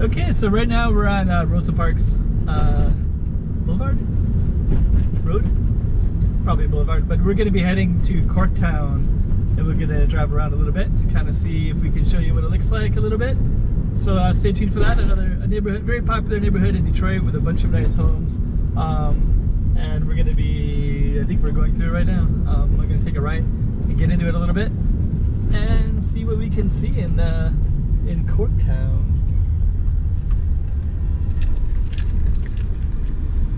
Okay, so right now we're on Rosa Parks Boulevard? Road? Probably Boulevard, but we're going to be heading to Corktown, and we're going to drive around a little bit and kind of see if we can show you what it looks like a little bit. So stay tuned for that. A neighborhood, very popular neighborhood in Detroit with a bunch of nice homes. And we're going to be, I think we're going through it right now. We're going to take a right and get into it a little bit and see what we can see in Corktown.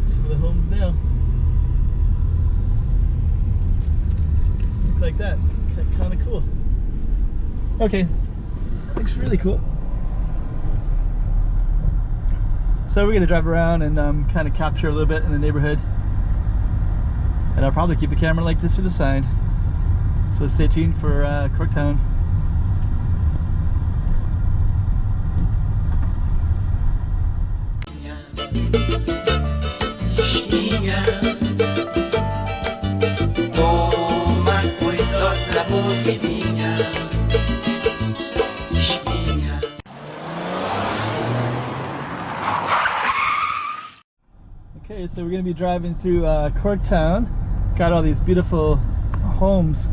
Some of the homes now look like that. Kind of cool. Okay, looks really cool. So we're gonna drive around and kind of capture a little bit in the neighborhood, and I'll probably keep the camera like this to the side. So stay tuned for Corktown. Okay, so we're going to be driving through Corktown. Got all these beautiful homes,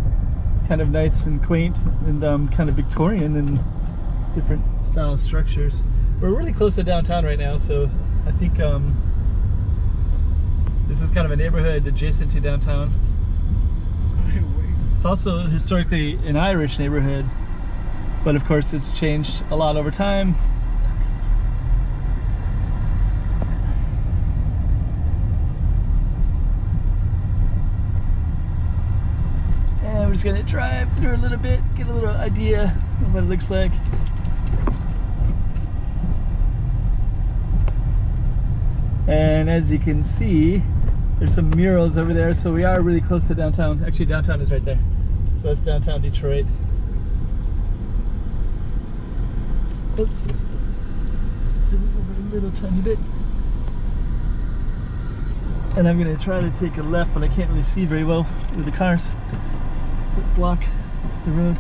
kind of nice and quaint and kind of Victorian and different style structures. We're really close to downtown right now, so I think this is kind of a neighborhood adjacent to downtown. It's also historically an Irish neighborhood, but of course it's changed a lot over time. And we're just gonna drive through a little bit, get a little idea of what it looks like. And as you can see, there's some murals over there, so we are really close to downtown. Actually, downtown is right there. So that's downtown Detroit. Oops. To move over a little tiny bit. And I'm gonna try to take a left, but I can't really see very well with the cars that block the road.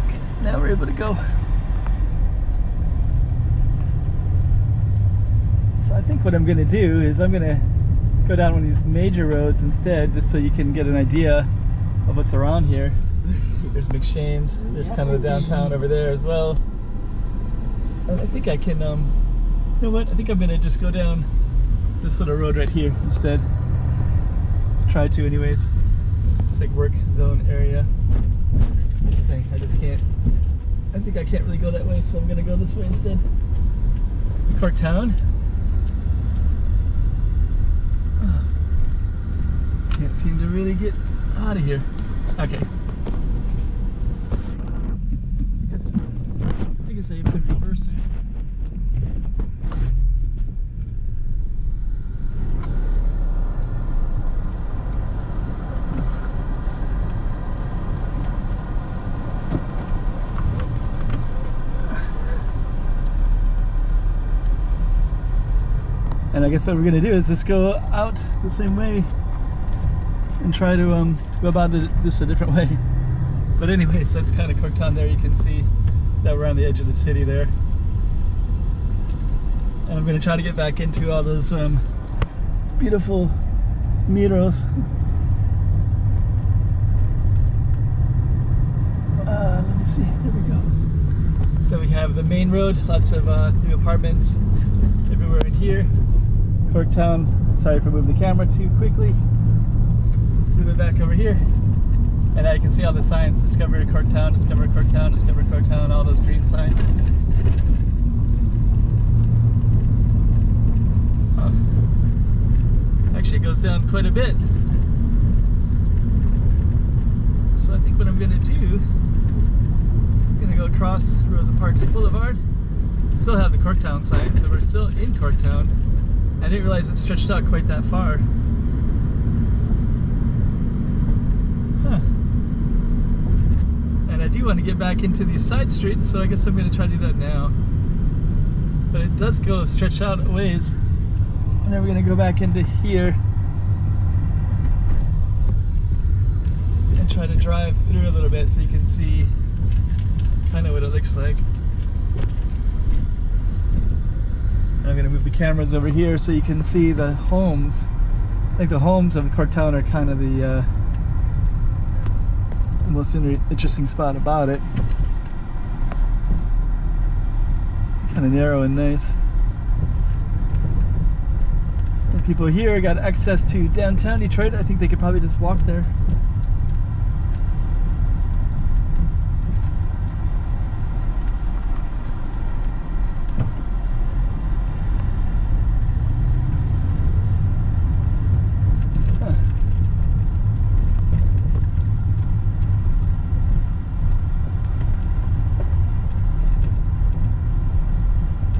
Okay, now we're able to go. So I think what I'm gonna do is I'm gonna go down one of these major roads instead, just so you can get an idea of what's around here. There's McShane's, there's kind of the downtown over there as well. And I think I can, you know what, I think I'm gonna just go down this little road right here instead. Try to anyways. It's like work zone area. Okay, I just can't, I think I can't really go that way, so I'm gonna go this way instead. Corktown. Can't seem to really get out of here. Okay. I guess I have to reverse it. And I guess what we're gonna do is just go out the same way and try to go about this a different way. But anyways, that's kind of Corktown there. You can see that we're on the edge of the city there. And I'm going to try to get back into all those beautiful murals. Let me see, there we go. So we have the main road, lots of new apartments everywhere in here. Corktown, sorry for moving the camera too quickly. Move it back over here, and now you can see all the signs: discover Corktown, discover Corktown, discover Corktown, all those green signs. Actually, it goes down quite a bit. So I think what I'm going to do, I'm going to go across Rosa Parks Boulevard. Still have the Corktown sign, so we're still in Corktown. I didn't realize it stretched out quite that far. And I do want to get back into these side streets, so I guess I'm going to try to do that now. But it does go stretch out a ways. And then we're going to go back into here and try to drive through a little bit so you can see kind of what it looks like. move the cameras over here so you can see the homes. I think the homes of Corktown are kind of the most interesting spot about it. Kind of narrow and nice. The people here got access to downtown Detroit. I think they could probably just walk there.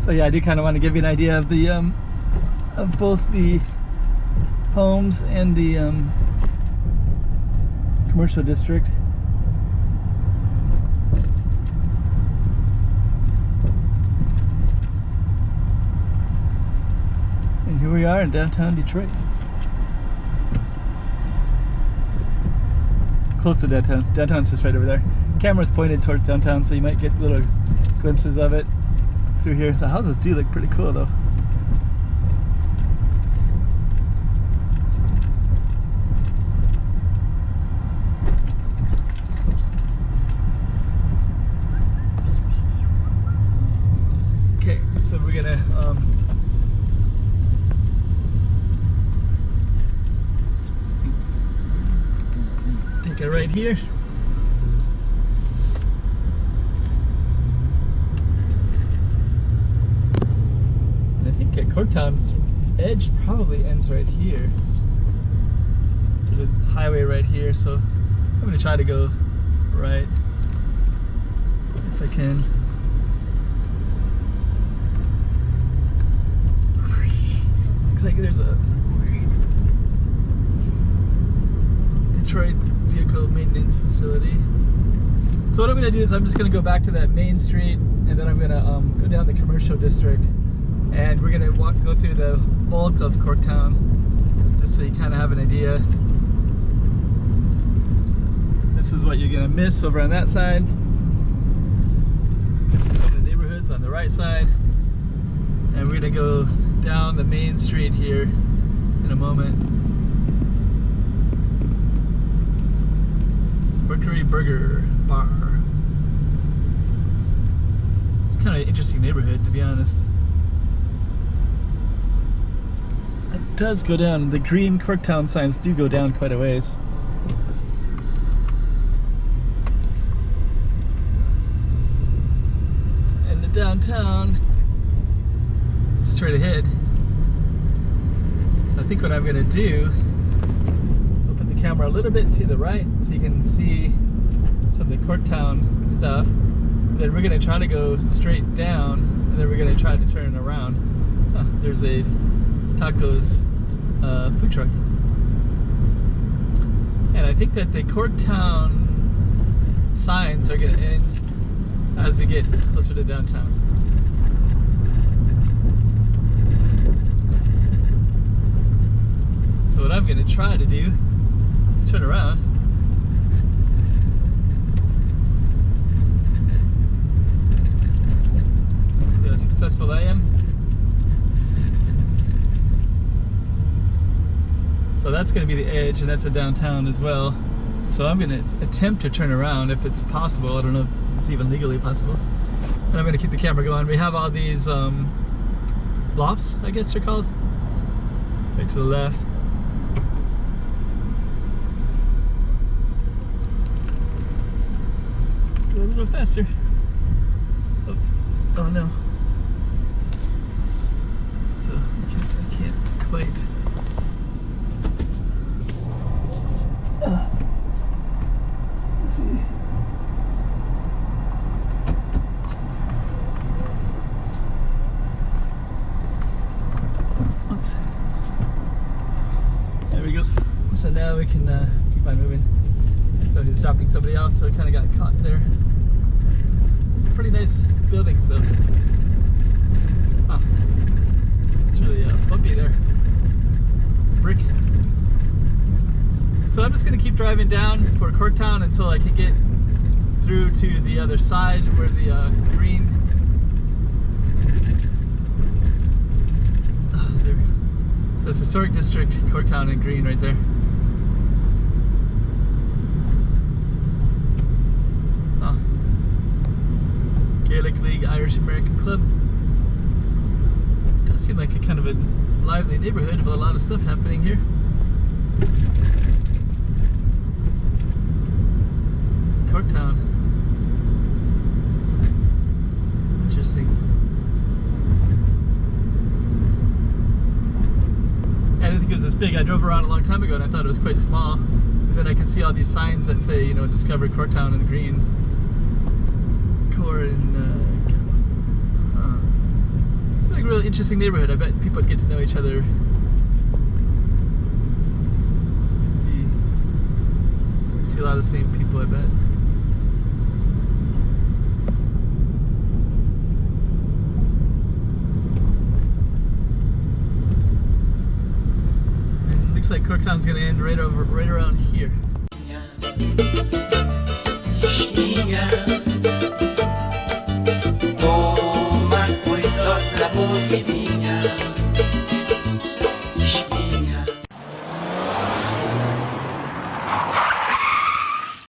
So yeah, I do kind of want to give you an idea of the of both the homes and the commercial district. And here we are in downtown Detroit. Close to downtown. Downtown's just right over there. Camera's pointed towards downtown, so you might get little glimpses of it through here. The houses do look pretty cool though. Okay, so we're gonna take it right here. Corktown's edge probably ends right here. There's a highway right here, so I'm going to try to go right if I can. Looks like there's a Detroit vehicle maintenance facility. So what I'm going to do is I'm just going to go back to that main street, and then I'm going to go down the commercial district. And we're gonna go through the bulk of Corktown, just so you kind of have an idea. This is what you're gonna miss over on that side. This is some of the neighborhoods on the right side. And we're gonna go down the main street here in a moment. Mercury Burger Bar. Kind of interesting neighborhood, to be honest. It does go down. The green Corktown signs do go down quite a ways. And the downtown is straight ahead. So I think what I'm going to do, I'll put the camera a little bit to the right so you can see some of the Corktown stuff. Then we're going to try to go straight down, and then we're going to try to turn around. There's a tacos food truck, and I think that the Corktown signs are going to end as we get closer to downtown. So what I'm going to try to do is turn around. Let's see how successful I am. So that's going to be the edge, and that's a downtown as well. So I'm going to attempt to turn around if it's possible. I don't know if it's even legally possible. And I'm going to keep the camera going. We have all these lofts, I guess they're called. Back to the left. Go a little faster. Oops. Oh no. So I guess I can't quite. Let's see. Oops. There we go. So now we can keep on moving. So he's dropping somebody off, so I kind of got caught there. Some pretty nice buildings though. It's really bumpy there. Brick. So I'm just going to keep driving down for Corktown until I can get through to the other side where the green says Historic District, Corktown in green right there. Oh. Gaelic League Irish American Club. Does seem like a kind of a lively neighborhood with a lot of stuff happening here. Corktown. Interesting. I didn't think it was this big. I drove around a long time ago and I thought it was quite small. But then I can see all these signs that say, you know, discover Corktown in green. It's like a really interesting neighborhood. I bet people would get to know each other. See a lot of the same people, I bet. And it looks like Corktown's gonna end right around here.